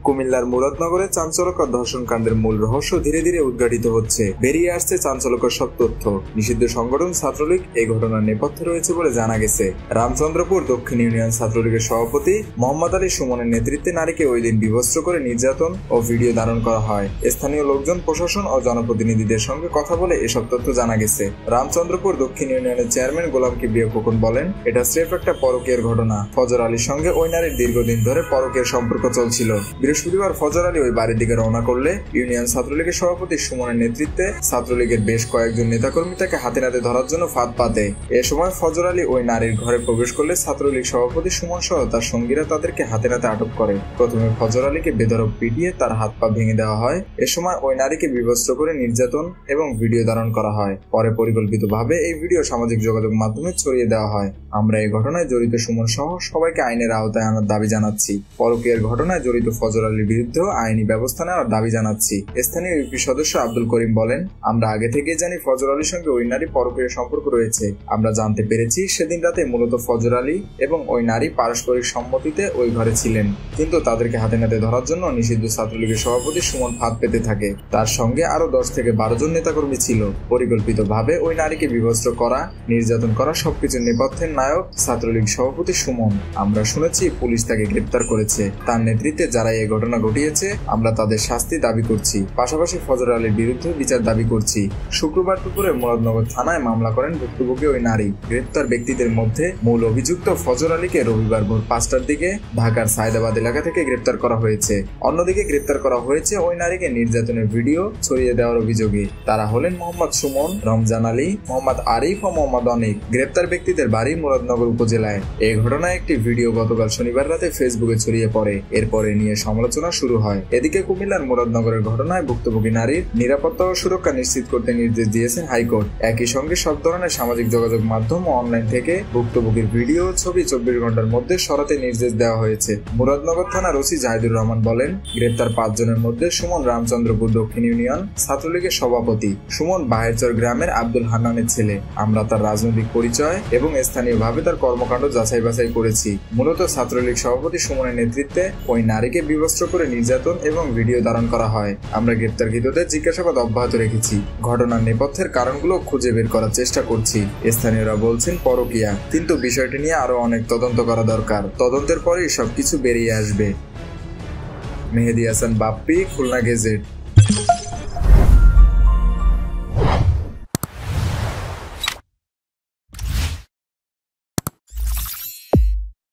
কুমিল্লার মুরাদনগরে চাঞ্চল্যকর ধর্ষণকাণ্ডের মূল রহস্য ধীরে ধীরে উদ্ঘাটিত হচ্ছে। বেরিয়ে আসছে চাঞ্চল্যকর সব তথ্য। নিষিদ্ধ সংগঠন ছাত্রলীগ এই ঘটনার নেপথ্যে রয়েছে বলে জানা গেছে। রামচন্দ্রপুর দক্ষিণ ইউনিয়ন ছাত্রলীগের সভাপতি মোহাম্মদ আলী সুমনের নেতৃত্বে নারীকে ওই দিন বিবস্ত্র করে নির্যাতন ও ভিডিও ধারণ করা হয়। স্থানীয় লোকজন, প্রশাসন ও জনপ্রতিনিধিদের সঙ্গে কথা বলে এসব তথ্য জানা গেছে। রামচন্দ্রপুর দক্ষিণ ইউনিয়নের চেয়ারম্যান গোলাম কিবরিয়া খোকন বলেন, এটা স্রেফ একটা পরকীয়ার ঘটনা। ফজর আলীর সঙ্গে ওই নারীর দীর্ঘদিন ধরে পরকীয়ার সম্পর্ক চলছিল। বৃহস্পতিবার ফজর আলী ওই বাড়ির দিকে রওনা করলে ইউনিয়ন ছাত্রলীগের সভাপতি সুমনের নেতৃত্বে ছাত্রলীগের বেশ কয়েকজন নেতাকর্মী তাকে হাতে নাতে ধরার জন্য ফাঁদ পাতে। এ সময় ফজর আলী ওই নারীর ঘরে প্রবেশ করলে ছাত্রলীগ সভাপতি সুমন সহ তার সঙ্গীরা তাদেরকে হাতে নাতে আটক করে। প্রথমে ফজর আলীকে বেধড়ক পিটিয়ে তার হাত পা ভেঙে দেওয়া হয়। এ সময় ওই নারীকে বিবস্ত্র করে নির্যাতন এবং ভিডিও ধারণ করা হয়। পরে পরিকল্পিতভাবে এই ভিডিও সামাজিক যোগাযোগ মাধ্যমে ছড়িয়ে দেওয়া হয়। আমরা এই ঘটনায় জড়িত সুমন সহ সবাইকে আইনের আওতায় আনার দাবি জানাচ্ছি। পরকীয়ার ঘটনায় জড়িত ফজর আলীর বিরুদ্ধেও আইনি ব্যবস্থা নেওয়ার দাবি জানাচ্ছি। স্থানীয় ইউপি সদস্য আব্দুল করিম বলেন, আমরা আগে থেকেই জানি ফজর আলীর সঙ্গে ওই নারী পরকীয়ার সম্পর্ক রয়েছে। আমরা জানতে পেরেছি সেদিন রাতে মূলত ফজর আলী এবং ওই নারী পারস্পরিক সম্মতিতে ওই ঘরে ছিলেন, কিন্তু তাদেরকে হাতে নাতে ধরার জন্য নিষিদ্ধ ছাত্রলীগের সভাপতি সুমন ফাঁদ পেতে থাকে। তার সঙ্গে আরো 10 থেকে 12 জন নেতাকর্মী ছিল। পরিকল্পিতভাবে ওই নারীকে বিবস্ত্র করা, নির্যাতন করা সবকিছুর নেপথ্যের নায়ক ছাত্রলীগ সভাপতি সুমন। আমরা শুনেছি পুলিশ তাকে গ্রেপ্তার করেছে। তার নেতৃত্বে যারা এই ঘটনা ঘটিয়েছে আমরা তাদের শাস্তি দাবি করছি। পাশাপাশি ফজর আলীর বিরুদ্ধে বিচার দাবি করছি। শুক্রবার দুপুরে মুরাদনগর থানায় মামলা করেন ভুক্তভোগী ওই নারী। গ্রেপ্তার ব্যক্তিদের মধ্যে মূল অভিযুক্ত ফজর আলীকে রবিবার ভোর 5টার দিকে ঢাকার সায়দাবাদ এলাকা থেকে গ্রেপ্তার করা হয়েছে। অন্যদিকে গ্রেপ্তার করা হয়েছে ওই নারীকে নির্যাতনের ভিডিও ছড়িয়ে দেওয়ার অভিযোগে। তারা হলেন মোহাম্মদ সুমন, রমজান আলী, মোহাম্মদ আরিফ ও মোহাম্মদ অনিক। গ্রেপ্তার ব্যক্তিদের বাড়ি মুরাদনগর উপজেলায়। এই ঘটনায় একটি ভিডিও গতকাল শনিবার রাতে ফেসবুকে ছড়িয়ে পড়ে। এরপরে নিয়ে সমালোচনা শুরু হয়। এদিকে কুমিল্লার মুরাদনগরের ঘটনায় ভুক্তভোগী নারীর নিরাপত্তা ও সুরক্ষা নিশ্চিত করতে নির্দেশ দিয়েছেন হাইকোর্ট। একই সঙ্গে সব ধরনের সামাজিক যোগাযোগ মাধ্যম ও অনলাইন থেকে ভুক্তভোগীর ভিডিও ছবি 24 ঘন্টার মধ্যে সরাতে নির্দেশ দেওয়া হয়েছে। মুরাদনগর থানার ওসি জাহিদুর রহমান বলেন, গ্রেপ্তার 5 জনের মধ্যে সুমন রামচন্দ্রপুর দক্ষিণ ইউনিয়ন ছাত্রলীগের সভাপতি। সুমন বাহেরচর গ্রামের আব্দুল হান্নানের ছেলে। আমরা তার রাজনৈতিক পরিচয় এবং স্থানীয়ভাবে তার কর্মকাণ্ড যাচাই বাছাই করেছি। মূলত ছাত্রলীগ সভাপতি সুমনের নেতৃত্বে ওই নারীকে বিবস্ত্র করে নির্যাতন এবং ভিডিও ধারণ করা হয়। আমরা গ্রেপ্তারকৃতদের জিজ্ঞাসাবাদ অব্যাহত রেখেছি। ঘটনার নেপথ্যের কারণগুলো খুঁজে বের করার চেষ্টা করছি। স্থানীয়রা বলছেন পরকীয়া, কিন্তু বিষয়টি নিয়ে আরো অনেক তদন্ত করা দরকার। তদন্তের পরেই সবকিছু বেরিয়ে আসবে। মেহেদী হাসান বাপ্পি, খুলনা গেজেট।